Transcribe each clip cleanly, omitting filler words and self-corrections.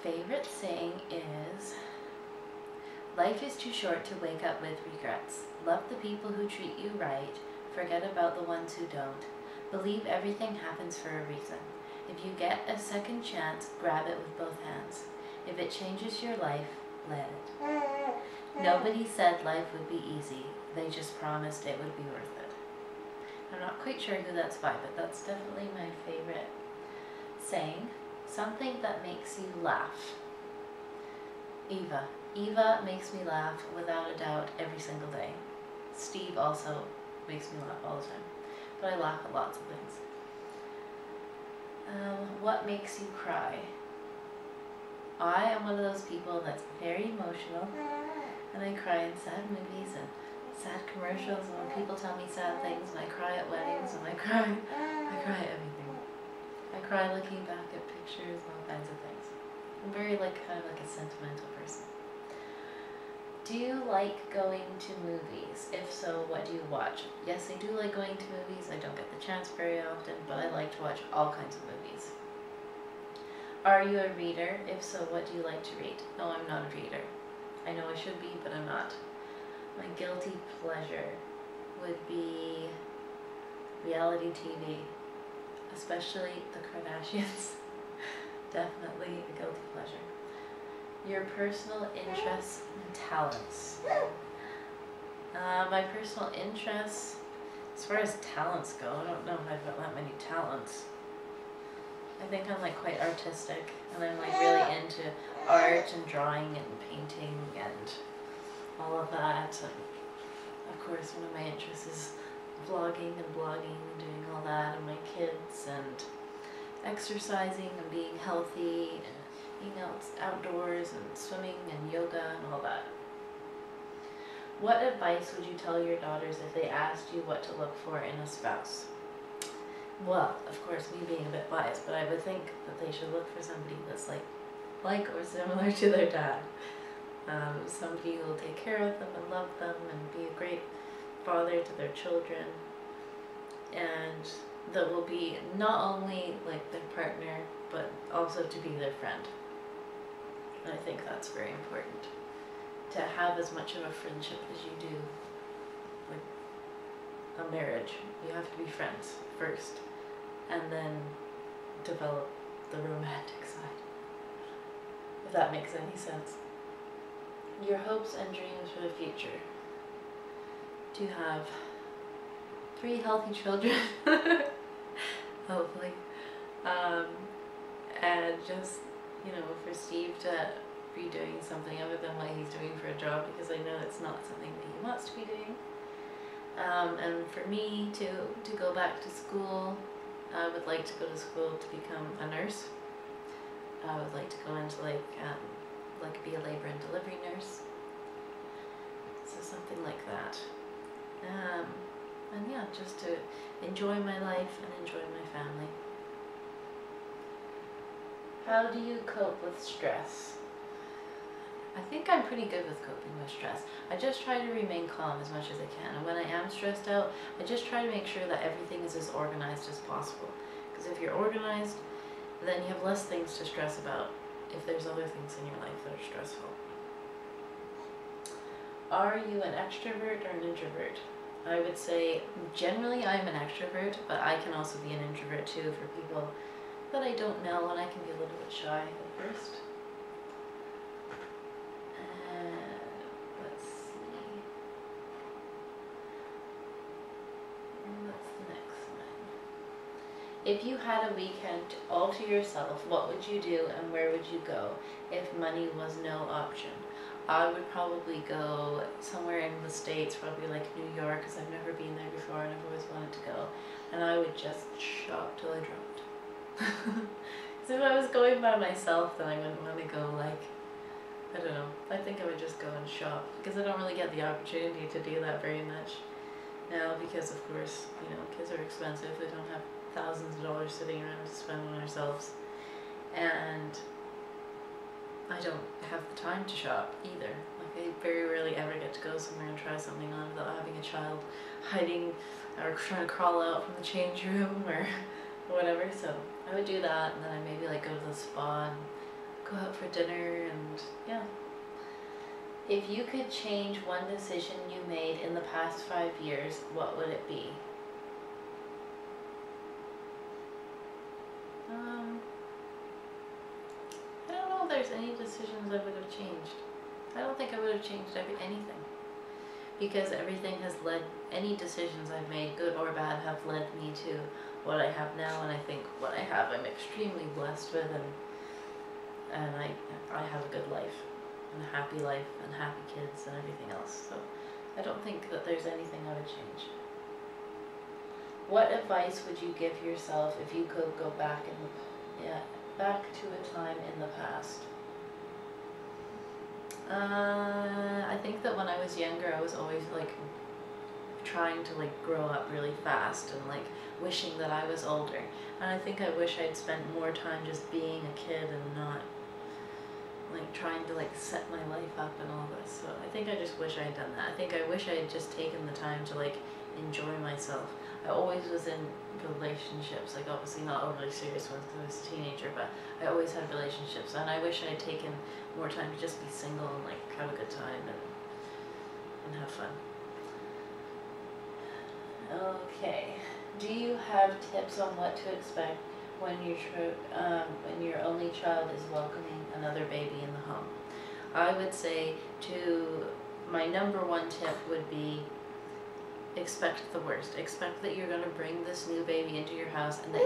favorite saying is, life is too short to wake up with regrets. Love the people who treat you right. Forget about the ones who don't. Believe everything happens for a reason. If you get a second chance, grab it with both hands. If it changes your life, let it. Nobody said life would be easy. They just promised it would be worth it. I'm not quite sure who that's by, but that's definitely my favorite saying. Something that makes you laugh. Eva. Eva makes me laugh without a doubt every single day. Steve also makes me laugh all the time, but I laugh at lots of things. What makes you cry? I am one of those people that's very emotional, and I cry in sad movies and sad commercials, and when people tell me sad things, and I cry at weddings, and I cry at everything. I cry looking back at pictures and all kinds of things. I'm very kind of like a sentimental person. Do you like going to movies? If so, what do you watch? Yes, I do like going to movies. I don't get the chance very often, but I like to watch all kinds of movies. Are you a reader? If so, what do you like to read? No, I'm not a reader. I know I should be, but I'm not. My guilty pleasure would be reality TV, especially the Kardashians. Definitely a guilty pleasure. Your personal interests and talents. My personal interests, as far as talents go, I don't know if I've got that many talents. I think I'm quite artistic, and I'm really into art and drawing and painting and all of that. And of course, one of my interests is vlogging and blogging and doing all that, and my kids and exercising and being healthy and being outdoors and swimming and yoga and all that. What advice would you tell your daughters if they asked you what to look for in a spouse? Well, of course, me being a bit biased, but I would think that they should look for somebody that's like or similar to their dad. Somebody who will take care of them and love them and be a great father to their children, and that will be not only their partner, but also to be their friend. And I think that's very important, to have as much of a friendship as you do a marriage. You have to be friends first, and then develop the romantic side, if that makes any sense. Your hopes and dreams for the future. To have 3 healthy children, hopefully, and just, for Steve to be doing something other than what he's doing for a job, because I know it's not something that he wants to be doing. And for me to go back to school, I would like to go to school to become a nurse. I would like to go into be a labor and delivery nurse. So something like that. And yeah, just to enjoy my life and enjoy my family. How do you cope with stress? I think I'm pretty good with coping with stress. I just try to remain calm as much as I can. And when I am stressed out, I just try to make sure that everything is as organized as possible. Because if you're organized, then you have less things to stress about if there's other things in your life that are stressful. Are you an extrovert or an introvert? I would say generally I'm an extrovert, but I can also be an introvert too for people that I don't know, and I can be a little bit shy at first. Let's see. What's the next one? If you had a weekend all to yourself, what would you do and where would you go if money was no option? I would probably go somewhere in the States, probably New York, because I've never been there before and I've always wanted to go. And I would just shop till I dropped. Because if I was going by myself, then I wouldn't want to go I don't know. I think I would just go and shop, because I don't really get the opportunity to do that very much now, because of course, kids are expensive. We don't have thousands of dollars sitting around to spend on ourselves. And I don't have the time to shop either. I very rarely ever get to go somewhere and try something on without having a child hiding or trying to crawl out from the change room or whatever. So I would do that, and then I'd maybe go to the spa and go out for dinner, and yeah. If you could change one decision you made in the past 5 years, what would it be? I don't know if there's any decisions I would have changed. I don't think I would have changed anything. Because everything has led, any decisions I've made, good or bad, have led me to what I have now, and I think what I have I'm extremely blessed with, and I have a good life, and a happy life, and happy kids, and everything else. So I don't think that there's anything I would change. What advice would you give yourself if you could go back back to a time in the past? I think that when I was younger, I was always like trying to like grow up really fast and like wishing that I was older. And I think I wish I'd spent more time just being a kid and not like trying to like set my life up and all this. So I think I just wish I had done that. I think I wish I had just taken the time to like enjoy myself. I always was in relationships, like obviously not overly serious ones because I was a teenager, but I always had relationships, and I wish I had taken more time to just be single and like have a good time and have fun. Okay, do you have tips on what to expect when your only child is welcoming another baby in the home? I would say my number one tip would be expect the worst. Expect that you're going to bring this new baby into your house, and that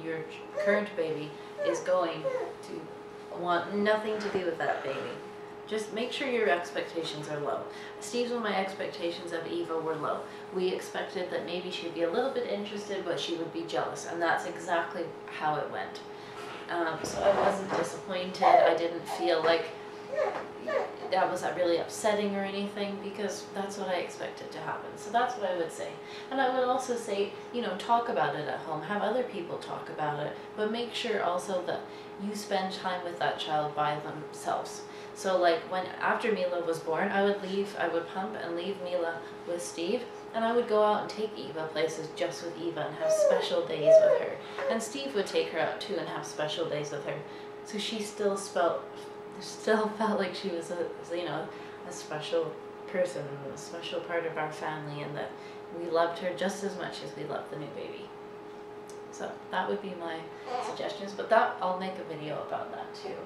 your current baby, is going to want nothing to do with that baby. Just make sure your expectations are low. Steve's and my expectations of Eva were low. We expected that maybe she'd be a little bit interested, but she would be jealous, and that's exactly how it went. So I wasn't disappointed. I didn't feel like that was really upsetting or anything, because that's what I expected to happen. So that's what I would say. And I would also say, talk about it at home. Have other people talk about it, but make sure also that you spend time with that child by themselves. So like after Mila was born, I would pump and leave Mila with Steve, and I would go out and take Eva places just with Eva and have special days with her. And Steve would take her out too and have special days with her. So she still felt like she was a special person, a special part of our family, and that we loved her just as much as we loved the new baby. So that would be my suggestions, but I'll make a video about that too.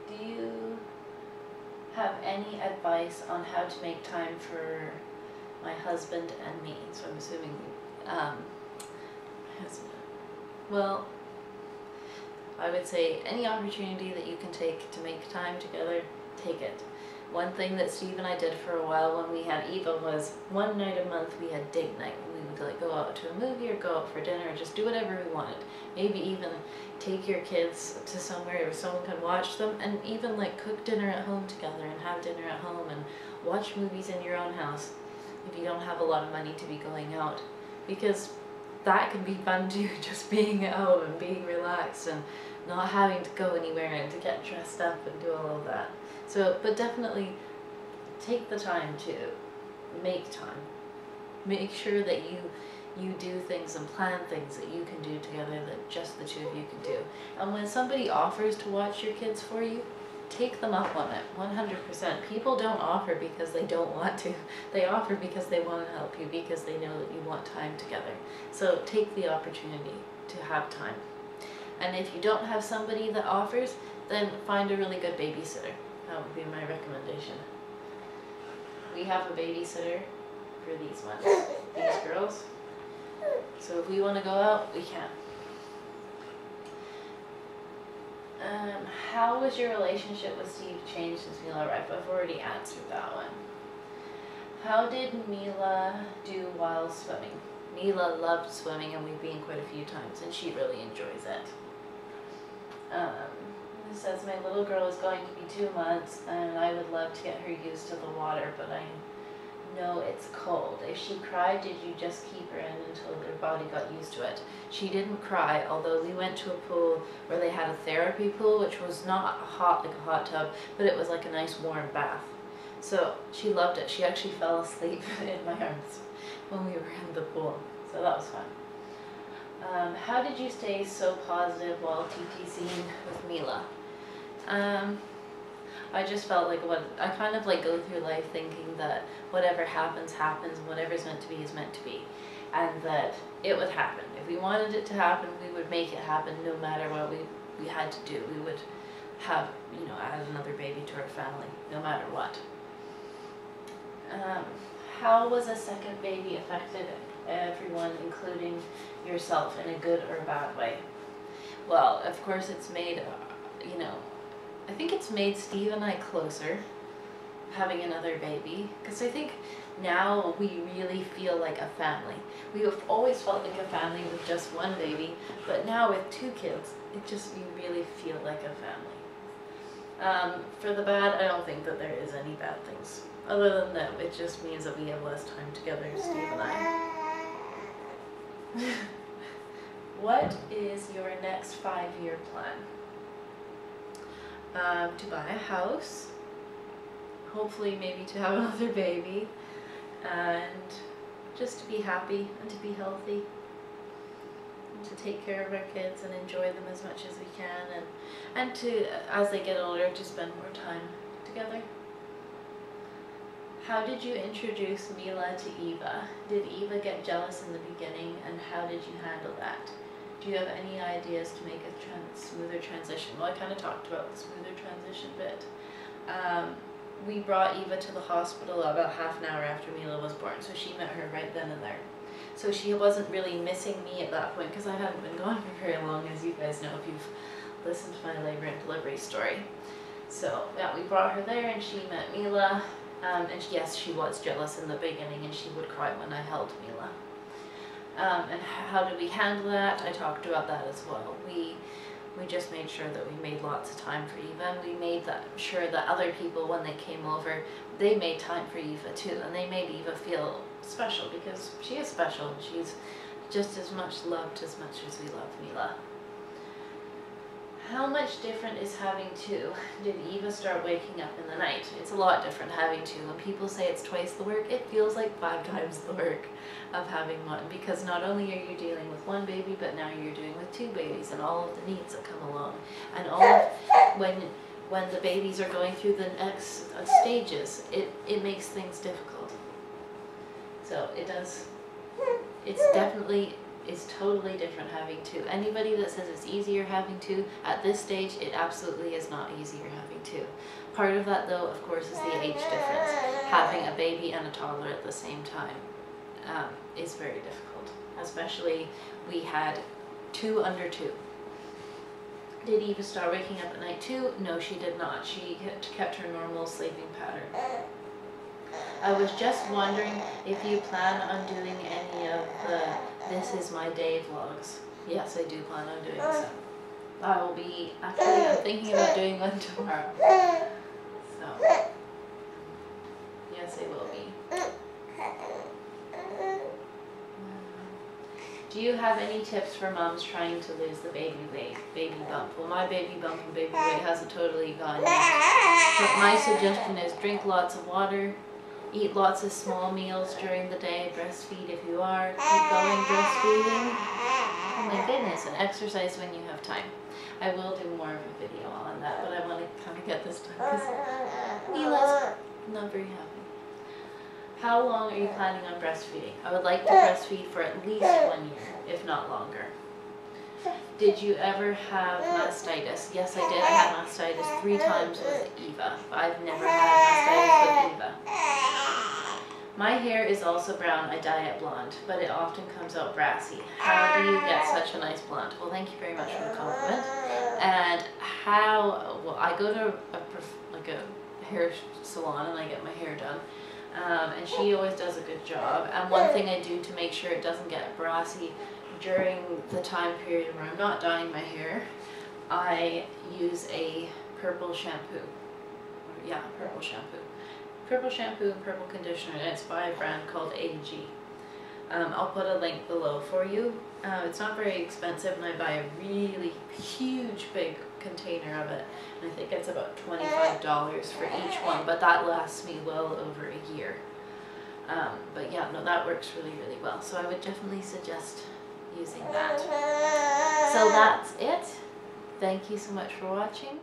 Do you have any advice on how to make time for my husband and me? So I'm assuming husband. Well, I would say any opportunity that you can take to make time together, take it. One thing that Steve and I did for a while when we had Eva was one night a month we had date night. We would like go out to a movie or go out for dinner or just do whatever we wanted. Maybe even take your kids to somewhere where someone can watch them, and even like cook dinner at home together and have dinner at home and watch movies in your own house if you don't have a lot of money to be going out. Because that can be fun too, just being at home and being relaxed and not having to go anywhere and to get dressed up and do all of that. So, but definitely take the time to make time. Make sure that you do things and plan things that you can do together that just the two of you can do. And when somebody offers to watch your kids for you, take them up on it, 100%. People don't offer because they don't want to. They offer because they want to help you, because they know that you want time together. So take the opportunity to have time. And if you don't have somebody that offers, then find a really good babysitter. That would be my recommendation. We have a babysitter for these ones, these girls. So if we want to go out, we can. How was your relationship with Steve changed since Mila arrived? I've already answered that one. How did Mila do while swimming? Mila loved swimming, and we've been quite a few times, and she really enjoys it. It says, my little girl is going to be 2 months, and I would love to get her used to the water, but I know it's cold. If she cried, did you just keep her in until their body got used to it? She didn't cry, although we went to a pool where they had a therapy pool, which was not hot like a hot tub, but it was like a nice warm bath. So she loved it. She actually fell asleep in my arms when we were in the pool, so that was fun. How did you stay so positive while TTCing with Mila? I just felt like I kind of like go through life thinking that whatever happens, happens, and whatever's meant to be is meant to be. And that it would happen. If we wanted it to happen, we would make it happen no matter what we had to do. We would have, add another baby to our family, no matter what. How was a second baby affected everyone, including yourself, in a good or bad way? Well, of course it's made, I think it's made Steve and I closer, having another baby, because I think now we really feel like a family. We have always felt like a family with just one baby, but now with 2 kids, you really feel like a family. For the bad, I don't think that there is any bad things. Other than that, it just means that we have less time together, Steve and I. What is your next 5-year plan? To buy a house, hopefully maybe to have another baby, and just to be happy and to be healthy, and to take care of our kids and enjoy them as much as we can, and to, as they get older, to spend more time together. How did you introduce Mila to Eva? Did Eva get jealous in the beginning, and how did you handle that? Do you have any ideas to make a smoother transition? Well, I kind of talked about the smoother transition bit. We brought Eva to the hospital about half an hour after Mila was born, so she met her right then and there. So she wasn't really missing me at that point, because I hadn't been gone for very long, as you guys know if you've listened to my labor and delivery story. So yeah, we brought her there and she met Mila, and yes, she was jealous in the beginning and she would cry when I held Mila. And how did we handle that? I talked about that as well. We just made sure that we made lots of time for Eva, and we made sure that other people, when they came over, they made time for Eva too, and they made Eva feel special, because she is special, and she's just as much loved as much as we love Mila. How much different is having 2? Did Eva start waking up in the night? It's a lot different having 2. When people say it's twice the work, it feels like 5 times the work of having one, because not only are you dealing with one baby, but now you're dealing with 2 babies and all of the needs that come along, and all of, when the babies are going through the next stages, it makes things difficult. So it does. It's totally different having 2. Anybody that says it's easier having 2, at this stage, it absolutely is not easier having 2. Part of that, though, of course, is the age difference. Having a baby and a toddler at the same time is very difficult. Especially, we had 2 under 2. Did Eva start waking up at night too? No, she did not. She kept her normal sleeping pattern. I was just wondering if you plan on doing any of the This Is My Day vlogs. Yes, I do plan on doing some. I will be, actually, I'm thinking about doing one tomorrow. So, yes, I will be. Do you have any tips for moms trying to lose the baby bump? Well, my baby bump and baby weight hasn't totally gone yet. But my suggestion is drink lots of water, eat lots of small meals during the day, breastfeed if you are, keep going breastfeeding. Oh my goodness, and exercise when you have time. I will do more of a video on that, but I want to kind of get this done because Mila's not very happy. How long are you planning on breastfeeding? I would like to breastfeed for at least 1 year, if not longer. Did you ever have mastitis? Yes, I did. I had mastitis 3 times with Eva. I've never had mastitis with Eva. My hair is also brown. I dye it blonde, but it often comes out brassy. How do you get such a nice blonde? Well, thank you very much for the compliment. And well, I go to a hair salon and I get my hair done. And she always does a good job. And one thing I do to make sure it doesn't get brassy during the time period where I'm not dyeing my hair, I use a purple shampoo. Yeah, purple shampoo. Purple shampoo and purple conditioner, and it's by a brand called AG. I'll put a link below for you. It's not very expensive, and I buy a really huge big container of it, and I think it's about $25 for each one, but that lasts me well over a year. But yeah, no, that works really, really well. So I would definitely suggest using that. So that's it. Thank you so much for watching.